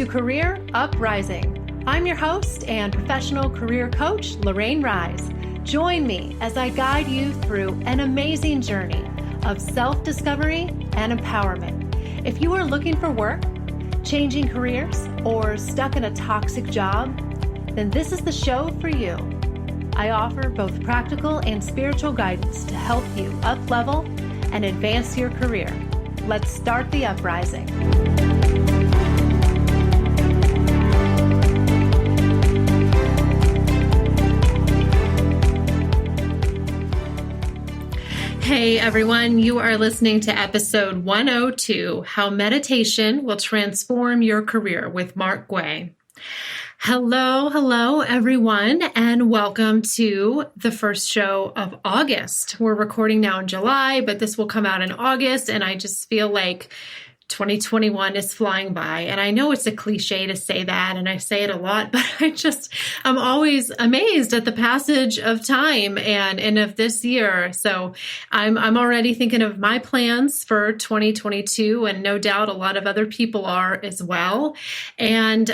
Career Uprising. I'm your host and professional career coach, Lorraine Rise. Join me as I guide you through an amazing journey of self-discovery and empowerment. If you are looking for work, changing careers, or stuck in a toxic job, then this is the show for you. I offer both practical and spiritual guidance to help you up-level and advance your career. Let's start the uprising. Hey everyone, you are listening to episode 102, How Meditation Will Transform Your Career with Mark Guay. Hello everyone, and welcome to the first show of August. We're recording now in July, but this will come out in August, and I just feel like 2021 is flying by. And I know it's a cliche to say that, and I say it a lot, but I'm always amazed at the passage of time and of this year. So I'm already thinking of my plans for 2022, and no doubt a lot of other people are as well. And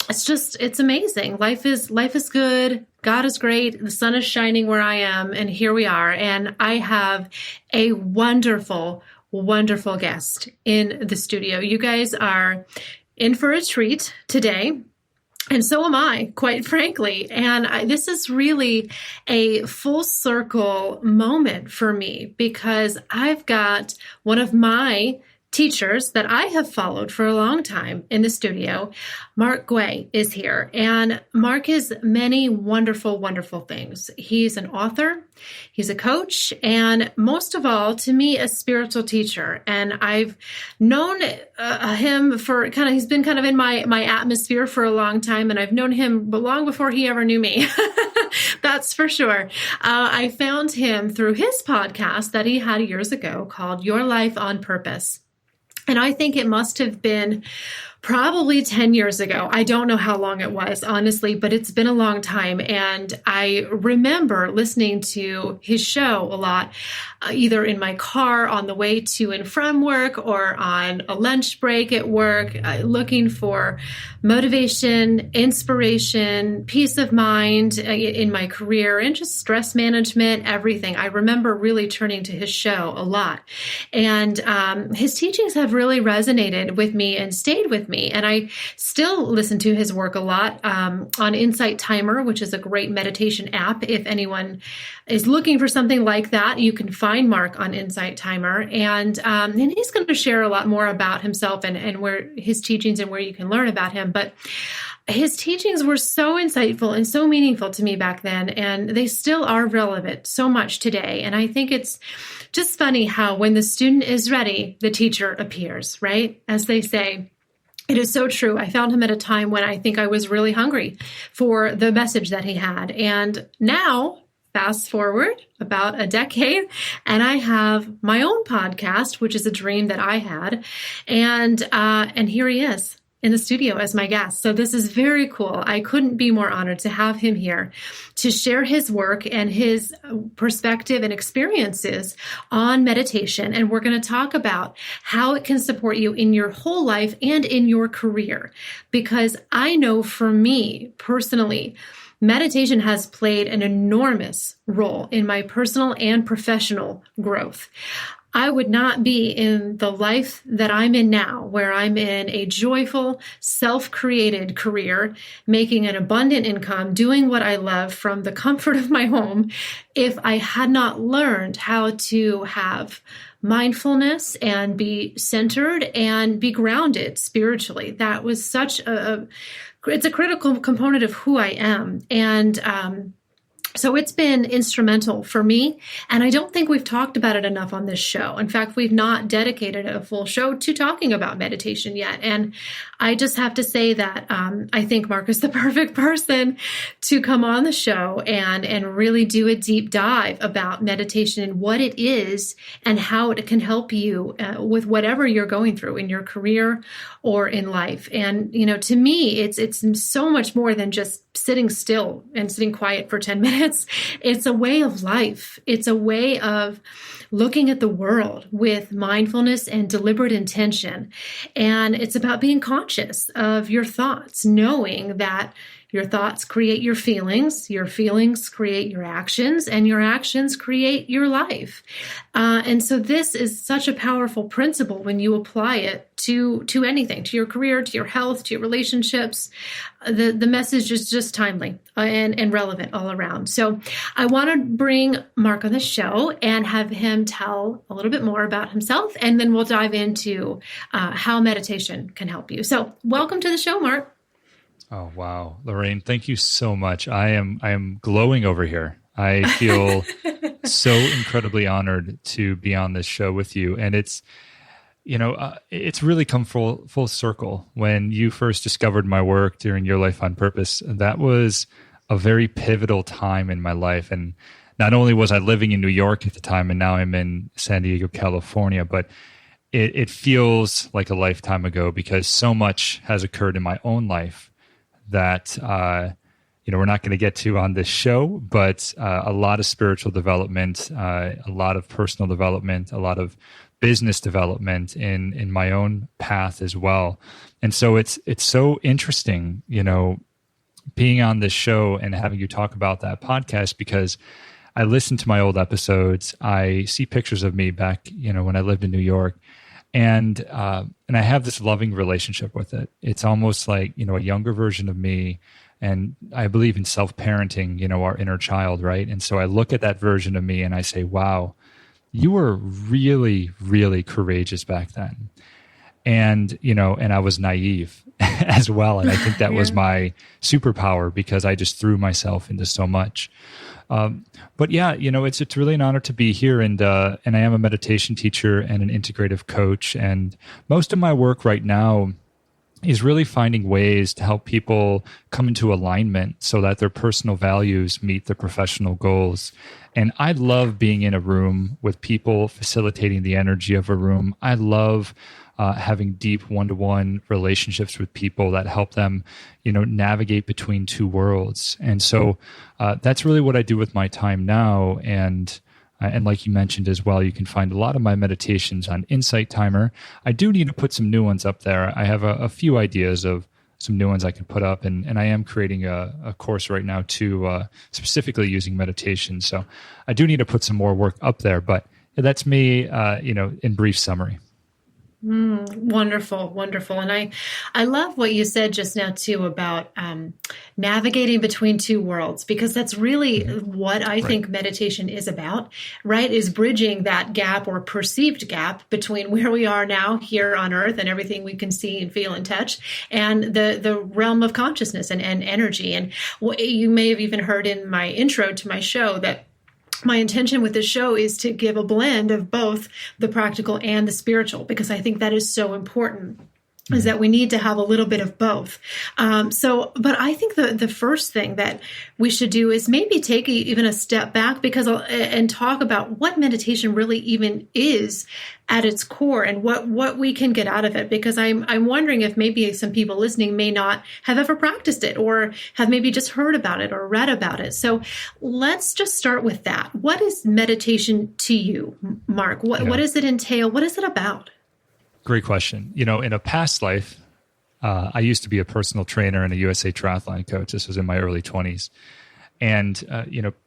it's amazing. Life is good. God is great. The sun is shining where I am, and here we are. And I have a wonderful guest in the studio. You guys are in for a treat today. And so am I, quite frankly. And this is really a full circle moment for me because I've got one of my teachers that I have followed for a long time in the studio. Mark Guay is here, and Mark is many wonderful things. He's an author, he's a coach, and most of all, to me, a spiritual teacher. And I've known him for he's been kind of in my atmosphere for a long time, and I've known him long before he ever knew me. That's for sure. I found him through his podcast that he had years ago called Your Life on Purpose. And I think it must have been probably 10 years ago. I don't know how long it was, honestly, but it's been a long time. And I remember listening to his show a lot, either in my car on the way to and from work or on a lunch break at work, looking for motivation, inspiration, peace of mind in my career, and just stress management, everything. I remember really turning to his show a lot. And his teachings have really resonated with me and stayed with me. And I still listen to his work a lot on Insight Timer, which is a great meditation app. If anyone is looking for something like that, you can find Mark on Insight Timer. And he's going to share a lot more about himself and where his teachings and where you can learn about him. But his teachings were so insightful and so meaningful to me back then, and they still are relevant so much today. And I think it's just funny how when the student is ready, the teacher appears, right? As they say. It is so true. I found him at a time when I think I was really hungry for the message that he had. And now, fast forward about a decade, and I have my own podcast, which is a dream that I had. And here he is in the studio as my guest. So this is very cool. I couldn't be more honored to have him here to share his work and his perspective and experiences on meditation. And we're going to talk about how it can support you in your whole life and in your career. Because I know for me personally, meditation has played an enormous role in my personal and professional growth. I would not be in the life that I'm in now, where I'm in a joyful, self-created career, making an abundant income, doing what I love from the comfort of my home, if I had not learned how to have mindfulness and be centered and be grounded spiritually. That was it's a critical component of who I am. And so it's been instrumental for me, and I don't think we've talked about it enough on this show. In fact, we've not dedicated a full show to talking about meditation yet. And I just have to say that I think Mark is the perfect person to come on the show and really do a deep dive about meditation and what it is and how it can help you with whatever you're going through in your career or in life. And, to me, it's so much more than just sitting still and sitting quiet for 10 minutes. It's a way of life. It's a way of looking at the world with mindfulness and deliberate intention. And it's about being conscious of your thoughts, knowing that your thoughts create your feelings create your actions, and your actions create your life. And so this is such a powerful principle when you apply it to anything, to your career, to your health, to your relationships. The message is just timely and relevant all around. So I want to bring Mark on the show and have him tell a little bit more about himself, and then we'll dive into how meditation can help you. So welcome to the show, Mark. Oh, wow. Lorraine, thank you so much. I am glowing over here. I feel so incredibly honored to be on this show with you. And it's really come full circle. When you first discovered my work during Your Life on Purpose, that was a very pivotal time in my life. And not only was I living in New York at the time, and now I'm in San Diego, California, but it feels like a lifetime ago, because so much has occurred in my own life that we're not going to get to on this show, but a lot of spiritual development, a lot of personal development, a lot of business development in my own path as well. And so it's so interesting, being on this show and having you talk about that podcast, because I listen to my old episodes. I see pictures of me back, when I lived in New York. And I have this loving relationship with it. It's almost like, a younger version of me. And I believe in self-parenting, our inner child, right? And so I look at that version of me and I say, wow, you were really, really courageous back then. And, and I was naive as well. And I think that was my superpower, because I just threw myself into so much. But yeah, it's really an honor to be here, and I am a meditation teacher and an integrative coach, and most of my work right now is really finding ways to help people come into alignment so that their personal values meet their professional goals. And I love being in a room with people, facilitating the energy of a room. I love having deep one-to-one relationships with people that help them, navigate between two worlds. And so that's really what I do with my time now. And like you mentioned as well, you can find a lot of my meditations on Insight Timer. I do need to put some new ones up there. I have a few ideas of some new ones I can put up, and I am creating a course right now too, specifically using meditation. So I do need to put some more work up there, but that's me, in brief summary. Wonderful, wonderful. And I love what you said just now too about navigating between two worlds, because that's really what I think meditation is about, right? Is bridging that gap or perceived gap between where we are now here on earth and everything we can see and feel and touch, and the realm of consciousness and energy. And what you may have even heard in my intro to my show, that my intention with this show is to give a blend of both the practical and the spiritual, because I think that is so important, is that we need to have a little bit of both. But I think the first thing that we should do is maybe take even a step back, and talk about what meditation really even is at its core, and what we can get out of it. Because I'm wondering if maybe some people listening may not have ever practiced it, or have maybe just heard about it or read about it. So let's just start with that. What is meditation to you, Mark? What does it entail? What is it about? Great question. In a past life, I used to be a personal trainer and a USA triathlon coach. This was in my early 20s. And,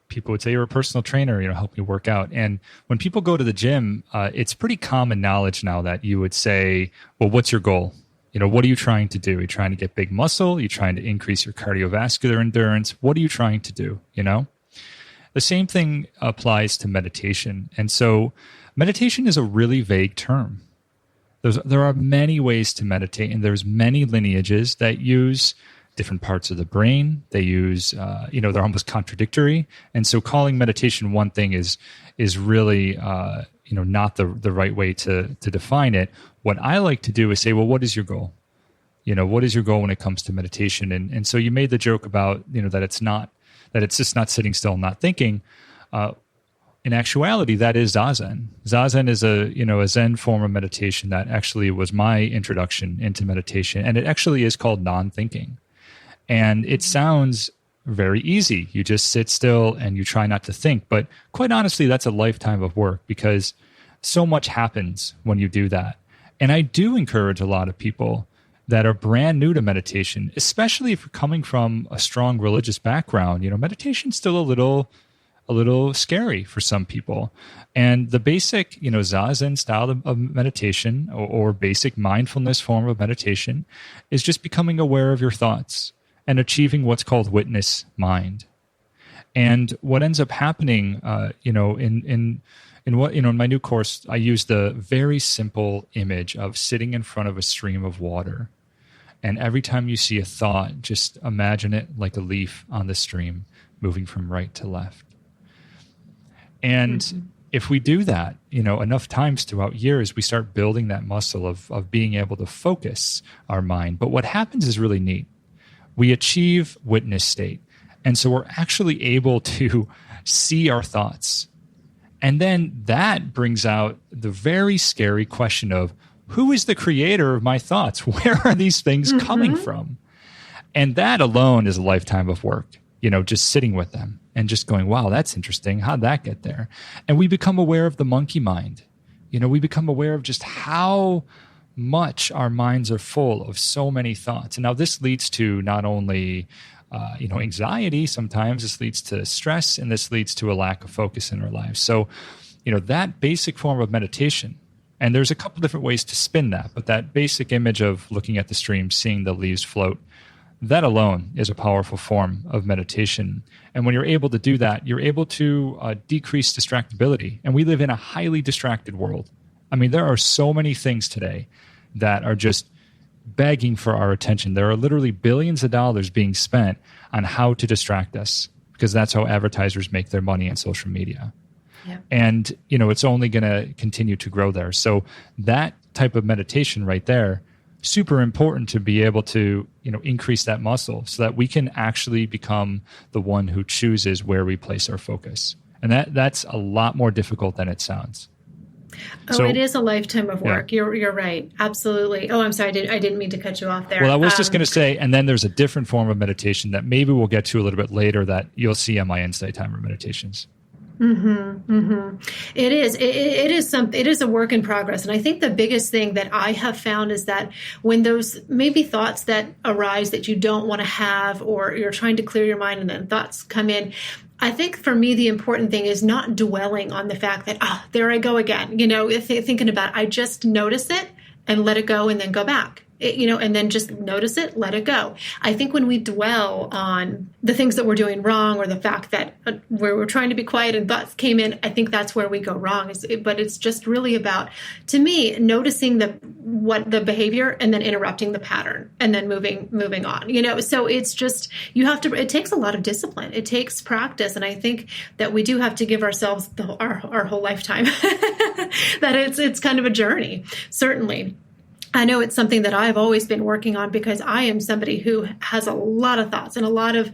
people would say, you're a personal trainer, help me work out. And when people go to the gym, it's pretty common knowledge now that you would say, well, what's your goal? What are you trying to do? Are you trying to get big muscle? Are you trying to increase your cardiovascular endurance? What are you trying to do? The same thing applies to meditation. And so meditation is a really vague term. There are many ways to meditate, and there's many lineages that use different parts of the brain. They use, they're almost contradictory. And so calling meditation one thing is really, not the right way to define it. What I like to do is say, well, what is your goal? What is your goal when it comes to meditation? And so you made the joke about, that it's just not sitting still and not thinking. In actuality, that is Zazen. Zazen is a Zen form of meditation that actually was my introduction into meditation. And it actually is called non-thinking. And it sounds very easy. You just sit still and you try not to think. But quite honestly, that's a lifetime of work because so much happens when you do that. And I do encourage a lot of people that are brand new to meditation, especially if you're coming from a strong religious background. Meditation's still a little scary for some people. And the basic, Zazen style of meditation or basic mindfulness form of meditation is just becoming aware of your thoughts and achieving what's called witness mind. And what ends up happening, in my new course, I use the very simple image of sitting in front of a stream of water. And every time you see a thought, just imagine it like a leaf on the stream moving from right to left. And if we do that, enough times throughout years, we start building that muscle of being able to focus our mind. But what happens is really neat. We achieve witness state. And so we're actually able to see our thoughts. And then that brings out the very scary question of, who is the creator of my thoughts? Where are these things coming from? And that alone is a lifetime of work, just sitting with them and just going, wow, that's interesting. How'd that get there? And we become aware of the monkey mind. We become aware of just how much our minds are full of so many thoughts. And now this leads to not only anxiety, sometimes this leads to stress, and this leads to a lack of focus in our lives. So, that basic form of meditation, and there's a couple different ways to spin that, but that basic image of looking at the stream, seeing the leaves float, that alone is a powerful form of meditation. And when you're able to do that, you're able to decrease distractibility. And we live in a highly distracted world. I mean, there are so many things today that are just begging for our attention. There are literally billions of dollars being spent on how to distract us, because that's how advertisers make their money on social media. Yeah. And, it's only going to continue to grow there. So that type of meditation right there, super important to be able to, increase that muscle so that we can actually become the one who chooses where we place our focus. And that's a lot more difficult than it sounds. So, it is a lifetime of work. Yeah. You're right. Absolutely. Oh, I'm sorry. I didn't mean to cut you off there. Well, I was just going to say, and then there's a different form of meditation that maybe we'll get to a little bit later that you'll see on my Insight Timer meditations. It is. It is a work in progress. And I think the biggest thing that I have found is that when those maybe thoughts that arise that you don't want to have, or you're trying to clear your mind and then thoughts come in, I think for me, the important thing is not dwelling on the fact that, there I go again, thinking about it. I just notice it and let it go and then go back. And then just notice it, let it go. I think when we dwell on the things that we're doing wrong, or the fact that where we're trying to be quiet and thoughts came in, I think that's where we go wrong. But it's just really about, to me, noticing the behavior and then interrupting the pattern and then moving on. So it's just, it takes a lot of discipline. It takes practice. And I think that we do have to give ourselves our whole lifetime, that it's kind of a journey, certainly. I know it's something that I've always been working on, because I am somebody who has a lot of thoughts and a lot of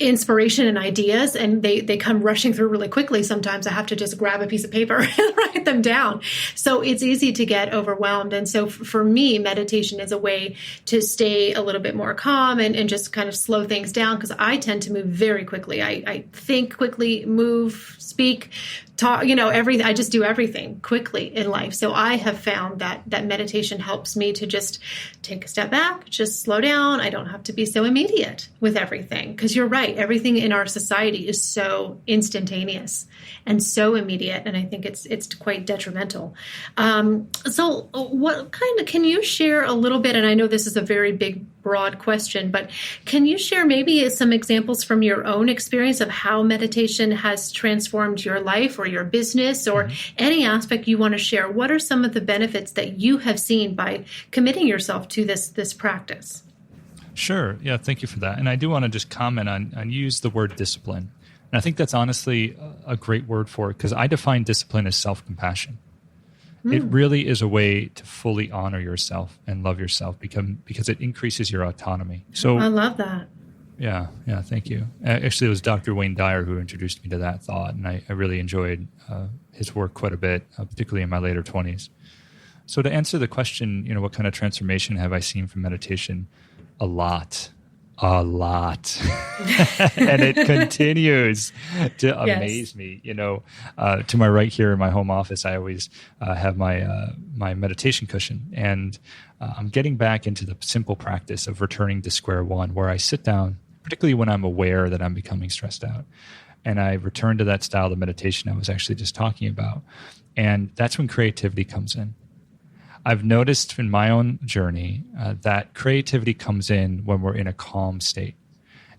inspiration and ideas, and they come rushing through really quickly. Sometimes I have to just grab a piece of paper and write them down. So it's easy to get overwhelmed. And so for me, meditation is a way to stay a little bit more calm and just kind of slow things down, because I tend to move very quickly. I think quickly, move, speak, talk, everything. I just do everything quickly in life. So I have found that meditation helps me to just take a step back, just slow down. I don't have to be so immediate with everything, because you're right. Everything in our society is so instantaneous and so immediate. And I think it's quite detrimental. So what can you share a little bit? And I know this is a very big, broad question, but can you share maybe some examples from your own experience of how meditation has transformed your life or your business, or any aspect you want to share? What are some of the benefits that you have seen by committing yourself to this practice? Sure. Yeah, thank you for that. And I do want to just comment on use the word discipline. And I think that's honestly a great word for it, because I define discipline as self-compassion. It really is a way to fully honor yourself and love yourself, because it increases your autonomy. So I love that. Yeah, thank you. Actually, it was Dr. Wayne Dyer who introduced me to that thought, and I really enjoyed his work quite a bit, particularly in my later 20s. So to answer the question, what kind of transformation have I seen from meditation? A lot. A lot. And it continues to amaze Yes. me. To my right here in my home office, I always have my meditation cushion. And I'm getting back into the simple practice of returning to square one, where I sit down, particularly when I'm aware that I'm becoming stressed out. And I return to that style of meditation I was actually just talking about. And that's when creativity comes in. I've noticed in my own journey that creativity comes in when we're in a calm state.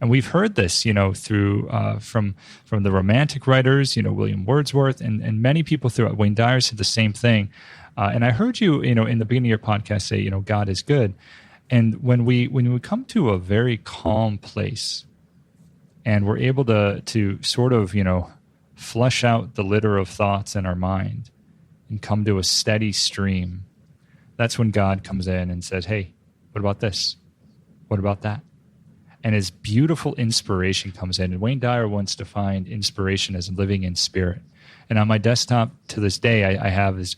And we've heard this, through from the romantic writers, William Wordsworth, and many people throughout. Wayne Dyer said the same thing. And I heard you, in the beginning of your podcast say, God is good. And when we come to a very calm place and we're able to sort of, flush out the litter of thoughts in our mind and come to a steady stream, that's when God comes in and says, hey, what about this? What about that? And his beautiful inspiration comes in. And Wayne Dyer once defined inspiration as living in spirit. And on my desktop to this day, I have this,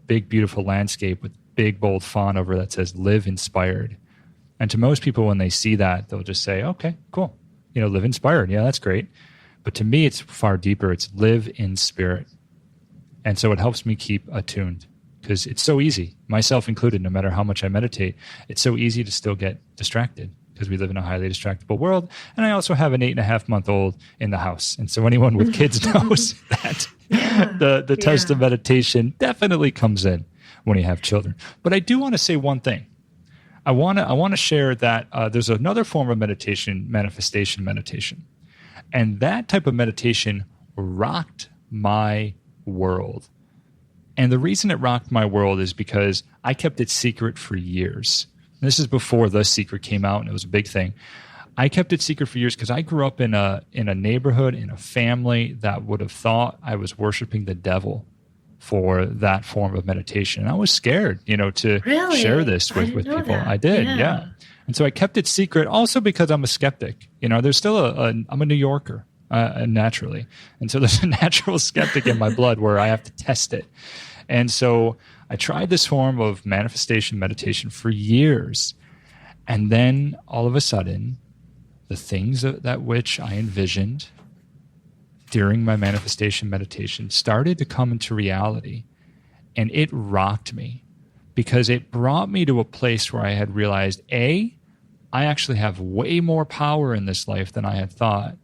big, beautiful landscape with big, bold font over that says live inspired. And to most people, when they see that, they'll just say, okay, cool. Live inspired. Yeah, that's great. But to me, it's far deeper. It's live in spirit. And so it helps me keep attuned. Because it's so easy, myself included, no matter how much I meditate, it's so easy to still get distracted because we live in a highly distractible world. And I also have an 8.5-month-old in the house. And so anyone with kids knows that the test of meditation definitely comes in when you have children. But I do want to say one thing. I want to share that there's another form of meditation, manifestation meditation. And that type of meditation rocked my world. And the reason it rocked my world is because I kept it secret for years. And this is before The Secret came out, and it was a big thing. I kept it secret for years because I grew up in a neighborhood, in a family that would have thought I was worshiping the devil for that form of meditation. And I was scared, to Really? share this with people. That. I did, yeah. And so I kept it secret also because I'm a skeptic. There's still I'm a New Yorker. Naturally. And so there's a natural skeptic in my blood where I have to test it. And so I tried this form of manifestation meditation for years. And then all of a sudden, the things that which I envisioned during my manifestation meditation started to come into reality. And it rocked me because it brought me to a place where I had realized, A, I actually have way more power in this life than I had thought.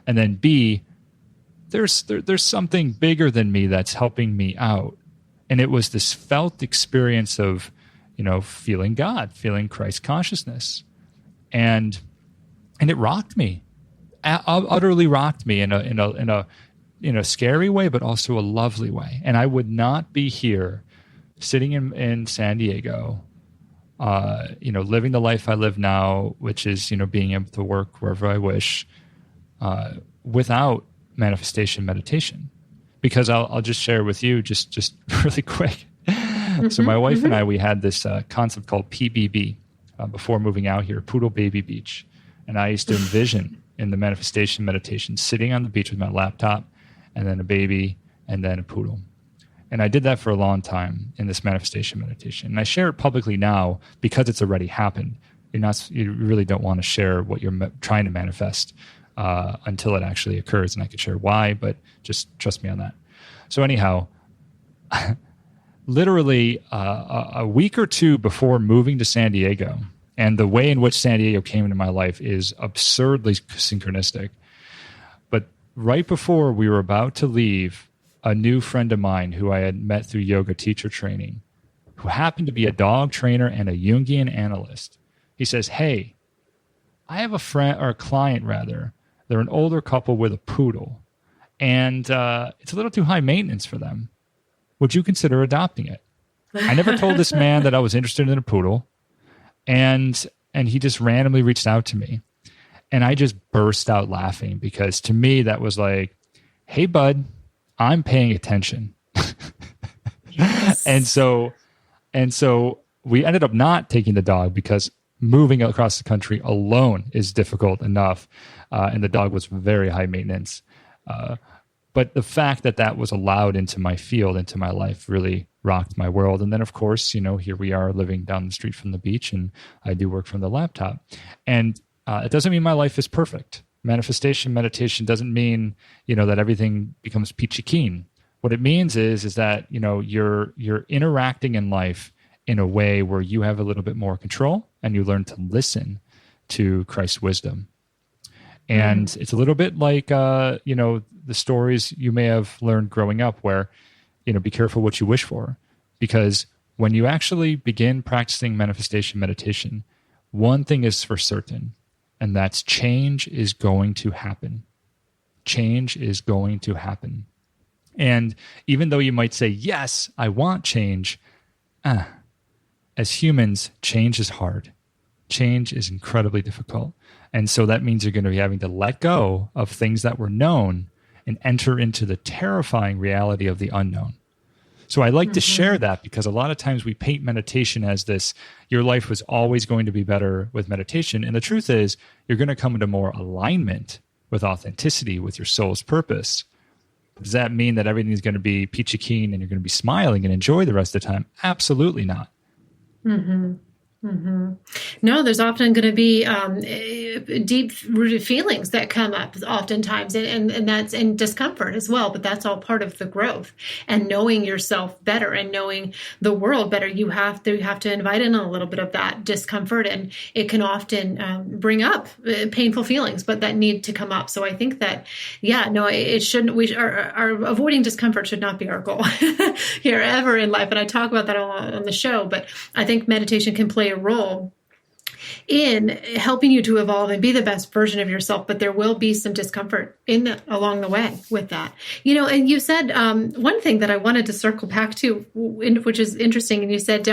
And then B, there's something bigger than me that's helping me out. And it was this felt experience of, feeling God, feeling Christ consciousness. And it rocked me, utterly rocked me in a scary way, but also a lovely way. And I would not be here sitting in San Diego, living the life I live now, which is, being able to work wherever I wish, without manifestation meditation. Because I'll just share with you just really quick. So my wife and I, we had this concept called PBB before moving out here, Poodle Baby Beach. And I used to envision in the manifestation meditation sitting on the beach with my laptop and then a baby and then a poodle. And I did that for a long time in this manifestation meditation. And I share it publicly now because it's already happened. You really don't want to share what you're trying to manifest until it actually occurs, and I could share why, but just trust me on that. So anyhow, literally a week or two before moving to San Diego, and the way in which San Diego came into my life is absurdly synchronistic. But right before we were about to leave, a new friend of mine who I had met through yoga teacher training, who happened to be a dog trainer and a Jungian analyst, he says, hey, I have a friend, or a client rather. They're an older couple with a poodle, and it's a little too high maintenance for them. Would you consider adopting it? I never told this man that I was interested in a poodle, and he just randomly reached out to me, and I just burst out laughing because to me that was like, hey, bud, I'm paying attention. Yes. And so we ended up not taking the dog because moving across the country alone is difficult enough. And the dog was very high maintenance. But the fact that was allowed into my field, into my life, really rocked my world. And then, of course, here we are living down the street from the beach, and I do work from the laptop. And It doesn't mean my life is perfect. Manifestation meditation doesn't mean, that everything becomes peachy keen. What it means is that, you're interacting in life in a way where you have a little bit more control and you learn to listen to Christ's wisdom. And it's a little bit like, the stories you may have learned growing up where, be careful what you wish for. Because when you actually begin practicing manifestation meditation, one thing is for certain, and that's change is going to happen. Change is going to happen. And even though you might say, yes, I want change, as humans, change is hard. Change is incredibly difficult. And so that means you're going to be having to let go of things that were known and enter into the terrifying reality of the unknown. So I like to share that because a lot of times we paint meditation as this, your life was always going to be better with meditation. And the truth is, you're going to come into more alignment with authenticity, with your soul's purpose. Does that mean that everything's going to be peachy keen and you're going to be smiling and enjoy the rest of the time? Absolutely not. No, there's often going to be deep-rooted feelings that come up oftentimes, and that's in discomfort as well. But that's all part of the growth and knowing yourself better and knowing the world better. You have to invite in a little bit of that discomfort, and it can often bring up painful feelings, but that need to come up. So I think that, it shouldn't. Our avoiding discomfort should not be our goal here ever in life. And I talk about that on the show. But I think meditation can play a role in helping you to evolve and be the best version of yourself, but there will be some discomfort along the way with that. And you said one thing that I wanted to circle back to, which is interesting. And you said,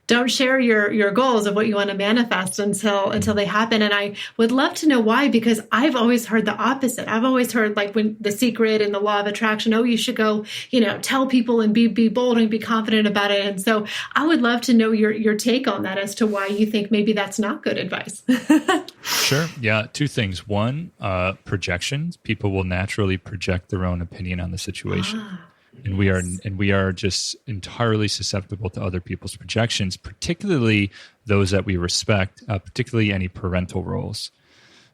don't share your goals of what you want to manifest until they happen. And I would love to know why, because I've always heard the opposite. I've always heard, like, when The Secret and the Law of Attraction, you should go, tell people and be bold and be confident about it. And so I would love to know your take on that as to why you think maybe that's not good advice. Sure. Yeah. Two things. One, projections. People will naturally project their own opinion on the situation. And we are just entirely susceptible to other people's projections, particularly those that we respect, particularly any parental roles.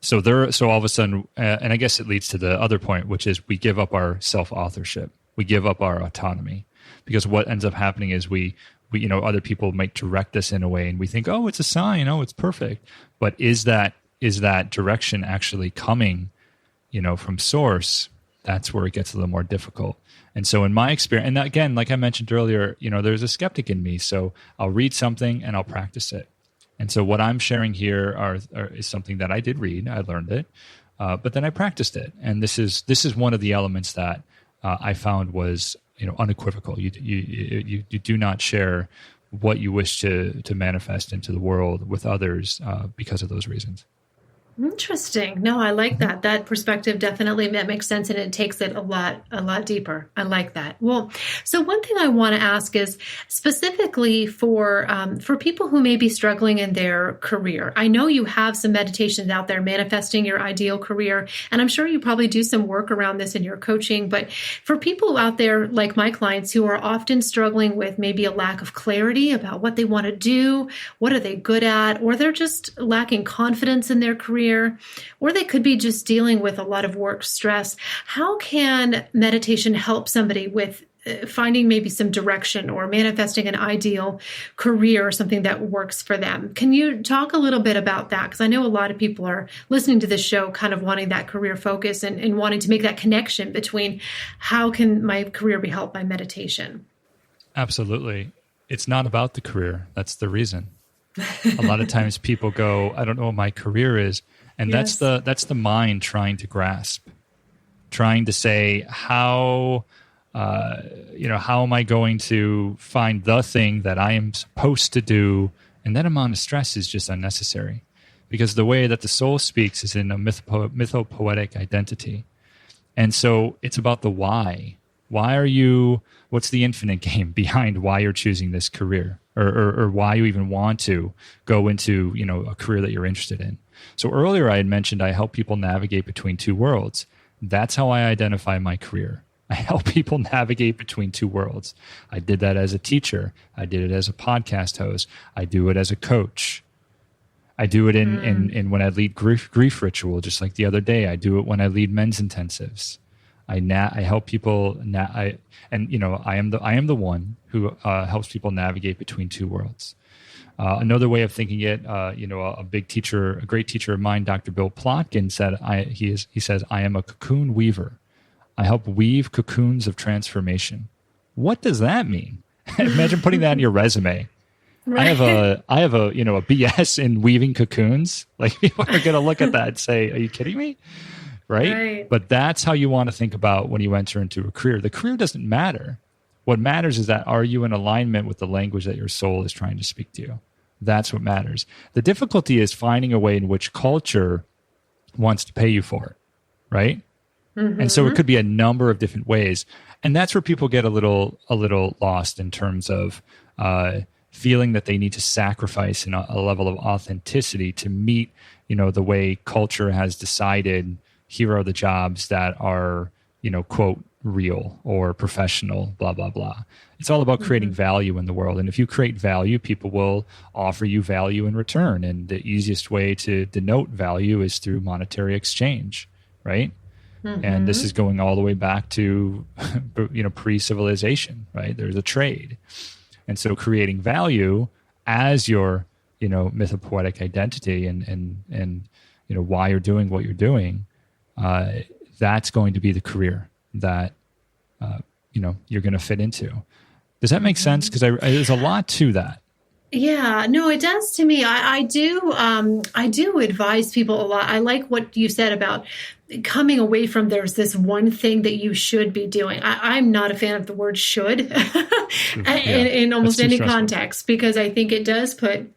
So all of a sudden, and I guess it leads to the other point, which is we give up our self-authorship. We give up our autonomy, because what ends up happening is we other people might direct us in a way, and we think, oh, it's a sign, oh, it's perfect. But is that direction actually coming, from source? That's where it gets a little more difficult. And so in my experience, and again, like I mentioned earlier, there's a skeptic in me. So I'll read something and I'll practice it. And so what I'm sharing here is something that I did read. I learned it, but then I practiced it. And this is one of the elements that I found was unequivocal. You do not share what you wish to manifest into the world with others because of those reasons. Interesting. No, I like that. That perspective definitely makes sense, and it takes it a lot deeper. I like that. Well, so one thing I want to ask is specifically for people who may be struggling in their career. I know you have some meditations out there, manifesting your ideal career, and I'm sure you probably do some work around this in your coaching. But for people out there, like my clients, who are often struggling with maybe a lack of clarity about what they want to do, what are they good at, or they're just lacking confidence in their career, or they could be just dealing with a lot of work stress. How can meditation help somebody with finding maybe some direction or manifesting an ideal career or something that works for them? Can you talk a little bit about that? Because I know a lot of people are listening to this show kind of wanting that career focus and wanting to make that connection between how can my career be helped by meditation? Absolutely. It's not about the career. That's the reason. A lot of times people go, I don't know what my career is. And yes, that's the mind trying to grasp, trying to say, how am I going to find the thing that I am supposed to do? And that amount of stress is just unnecessary, because the way that the soul speaks is in a mythopoetic identity. And so it's about the why. What's the infinite game behind why you're choosing this career, or why you even want to go into, a career that you're interested in. So earlier I had mentioned I help people navigate between two worlds. That's how I identify my career. I help people navigate between two worlds. I did that as a teacher. I did it as a podcast host. I do it as a coach. I do it in when I lead grief ritual, just like the other day. I do it when I lead men's intensives. I help people. I am the one who helps people navigate between two worlds. Another way of thinking it, a great teacher of mine, Dr. Bill Plotkin, said, he says, I am a cocoon weaver. I help weave cocoons of transformation. What does that mean? Imagine putting that in your resume. Right. I have a BS in weaving cocoons. Like, people are going to look at that and say, are you kidding me? Right? But that's how you want to think about when you enter into a career. The career doesn't matter. What matters is that, are you in alignment with the language that your soul is trying to speak to you? That's what matters. The difficulty is finding a way in which culture wants to pay you for it, right? Mm-hmm. And so it could be a number of different ways. And that's where people get a little lost in terms of feeling that they need to sacrifice in a level of authenticity to meet, the way culture has decided, here are the jobs that are, quote, real or professional, blah, blah, blah. It's all about creating value in the world. And if you create value, people will offer you value in return. And the easiest way to denote value is through monetary exchange, right? Mm-hmm. And this is going all the way back to, pre-civilization, right? There's a trade. And so creating value as your, mythopoetic identity and why you're doing what you're doing, that's going to be the career that, you're going to fit into. Does that make sense? Because there's a lot to that. Yeah, no, it does to me. I do advise people a lot. I like what you said about coming away from there's this one thing that you should be doing. I'm not a fan of the word should in almost any context, because I think it does put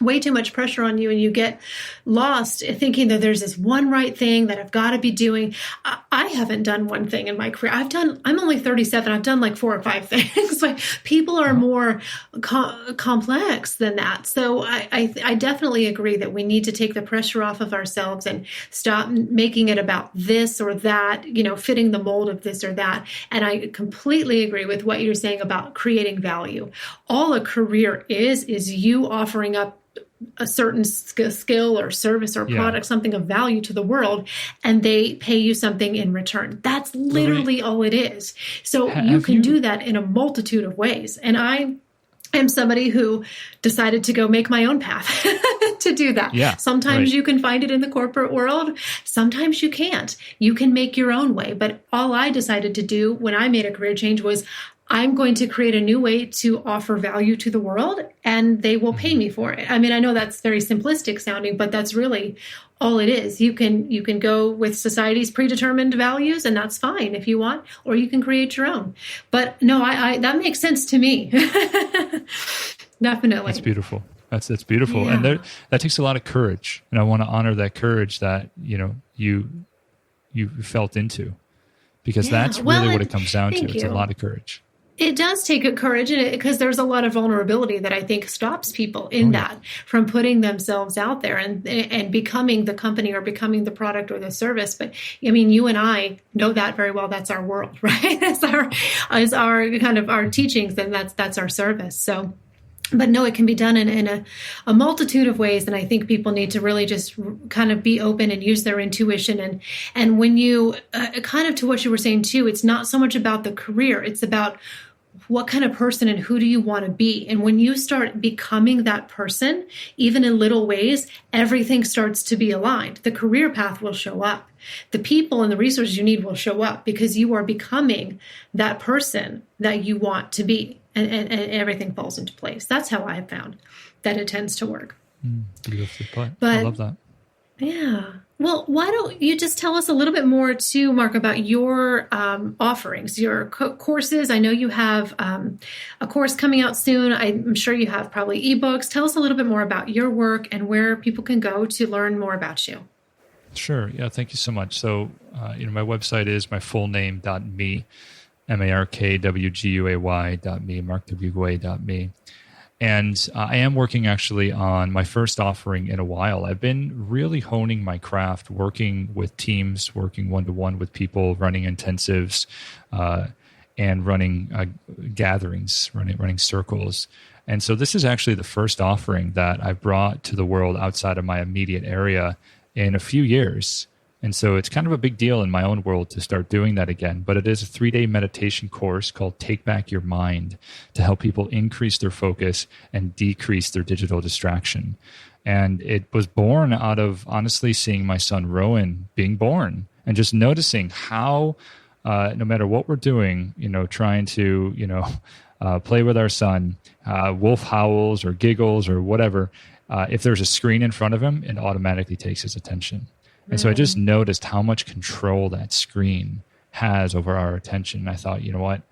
way too much pressure on you, and you get lost thinking that there's this one right thing that I've got to be doing. I haven't done one thing in my career. I'm only 37. I've done like 4 or 5 things. Like, people are more complex than that. So I definitely agree that we need to take the pressure off of ourselves and stop making it about this or that, fitting the mold of this or that. And I completely agree with what you're saying about creating value. All a career is you offering up a certain skill or service or product, something of value to the world, and they pay you something in return. That's literally all it is. So you can do that in a multitude of ways. And I am somebody who decided to go make my own path to do that. Yeah, sometimes you can find it in the corporate world. Sometimes you can't. You can make your own way. But all I decided to do when I made a career change was, I'm going to create a new way to offer value to the world, and they will pay me for it. I mean, I know that's very simplistic sounding, but that's really all it is. You can go with society's predetermined values, and that's fine if you want, or you can create your own. But no, I that makes sense to me. Definitely. That's beautiful. That's beautiful. Yeah. And that takes a lot of courage. And I want to honor that courage that, you felt into, because that's really what it comes down to. It's a lot of courage. It does take courage, because there's a lot of vulnerability that I think stops people in that from putting themselves out there and becoming the company or becoming the product or the service. But I mean, you and I know that very well. That's our world, right? As our kind of our teachings, and that's our service. So, but no, it can be done in a multitude of ways. And I think people need to really just kind of be open and use their intuition. And when you kind of to what you were saying too, it's not so much about the career. It's about what kind of person and who do you want to be? And when you start becoming that person, even in little ways, everything starts to be aligned. The career path will show up. The people and the resources you need will show up, because you are becoming that person that you want to be. And everything falls into place. That's how I have found that it tends to work. Beautifully put. I love that. Yeah. Well, why don't you just tell us a little bit more too, Mark, about your offerings, your courses. I know you have a course coming out soon. I'm sure you have probably ebooks. Tell us a little bit more about your work and where people can go to learn more about you. Sure. Yeah. Thank you so much. So, my website is my full name.me, markwguay.me, markwguay.me. And I am working actually on my first offering in a while. I've been really honing my craft, working with teams, working one-to-one with people, running intensives, and running gatherings, running circles. And so this is actually the first offering that I brought to the world outside of my immediate area in a few years. And so it's kind of a big deal in my own world to start doing that again. But it is a 3-day meditation course called Take Back Your Mind to help people increase their focus and decrease their digital distraction. And it was born out of honestly seeing my son Rowan being born and just noticing how no matter what we're doing, trying to, play with our son, wolf howls or giggles or whatever, if there's a screen in front of him, it automatically takes his attention. And so I just noticed how much control that screen has over our attention. And I thought, you know what?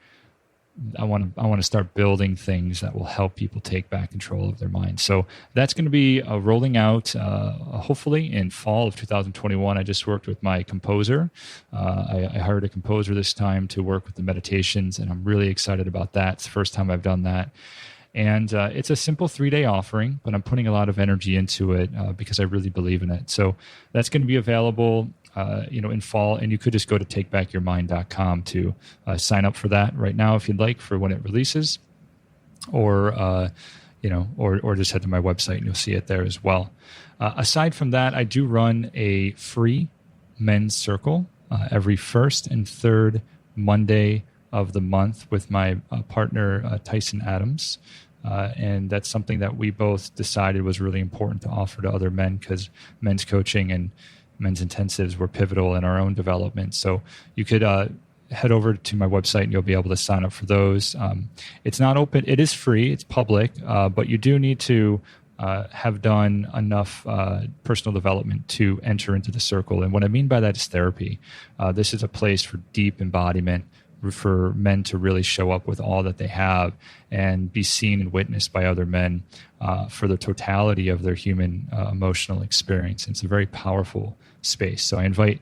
I want to start building things that will help people take back control of their mind. So that's going to be rolling out hopefully in fall of 2021. I just worked with my composer. I hired a composer this time to work with the meditations, and I'm really excited about that. It's the first time I've done that. And it's a simple 3-day offering, but I'm putting a lot of energy into it because I really believe in it. So that's going to be available in fall, and you could just go to takebackyourmind.com to sign up for that right now if you'd like for when it releases, or just head to my website and you'll see it there as well. Aside from that, I do run a free men's circle every first and third Monday of the month with my partner, Tyson Adams. And that's something that we both decided was really important to offer to other men because men's coaching and men's intensives were pivotal in our own development. So you could head over to my website and you'll be able to sign up for those. It's not open. It is free. It's public, but you do need to have done enough personal development to enter into the circle. And what I mean by that is therapy. This is a place for deep embodiment, for men to really show up with all that they have and be seen and witnessed by other men for the totality of their human emotional experience. It's a very powerful space. So I invite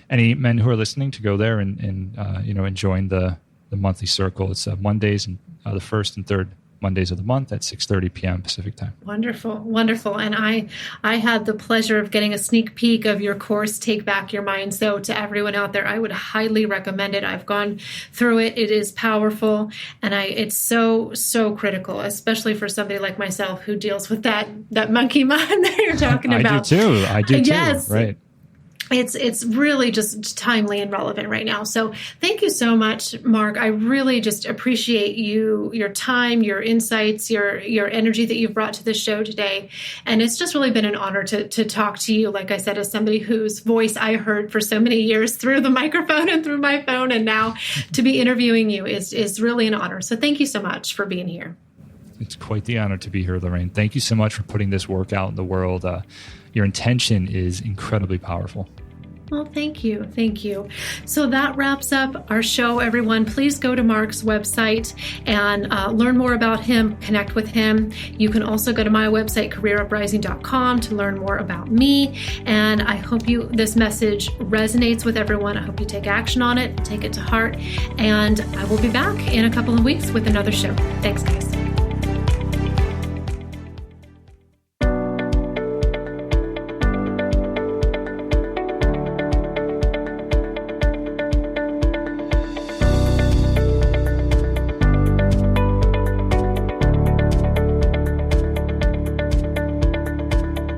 any men who are listening to go there and join the monthly circle. It's Mondays and the first and third Mondays of the month at 6:30 p.m. Pacific time. Wonderful, wonderful. And I had the pleasure of getting a sneak peek of your course, Take Back Your Mind. So to everyone out there, I would highly recommend it. I've gone through it. It is powerful. And it's so, so critical, especially for somebody like myself who deals with that monkey mind that you're talking about. I do too. Yes. Right. It's really just timely and relevant right now. So thank you so much, Mark. I really just appreciate your time, your insights, your energy that you've brought to the show today. And it's just really been an honor to talk to you, like I said, as somebody whose voice I heard for so many years through the microphone and through my phone. And now to be interviewing you is really an honor. So thank you so much for being here. It's quite the honor to be here, Lorraine. Thank you so much for putting this work out in the world. Your intention is incredibly powerful. Well, thank you. Thank you. So that wraps up our show, everyone. Please go to Mark's website and learn more about him, connect with him. You can also go to my website, careeruprising.com, to learn more about me. And I hope this message resonates with everyone. I hope you take action on it, take it to heart. And I will be back in a couple of weeks with another show. Thanks, guys.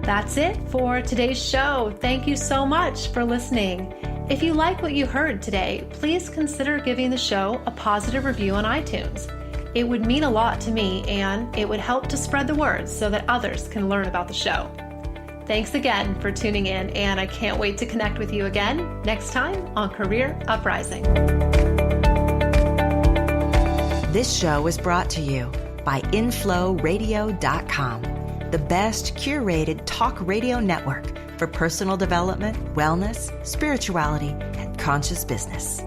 That's it for today's show. Thank you so much for listening. If you like what you heard today, please consider giving the show a positive review on iTunes. It would mean a lot to me, and it would help to spread the word so that others can learn about the show. Thanks again for tuning in, and I can't wait to connect with you again next time on Career Uprising. This show is brought to you by InflowRadio.com, the best curated talk radio network for personal development, wellness, spirituality, and conscious business.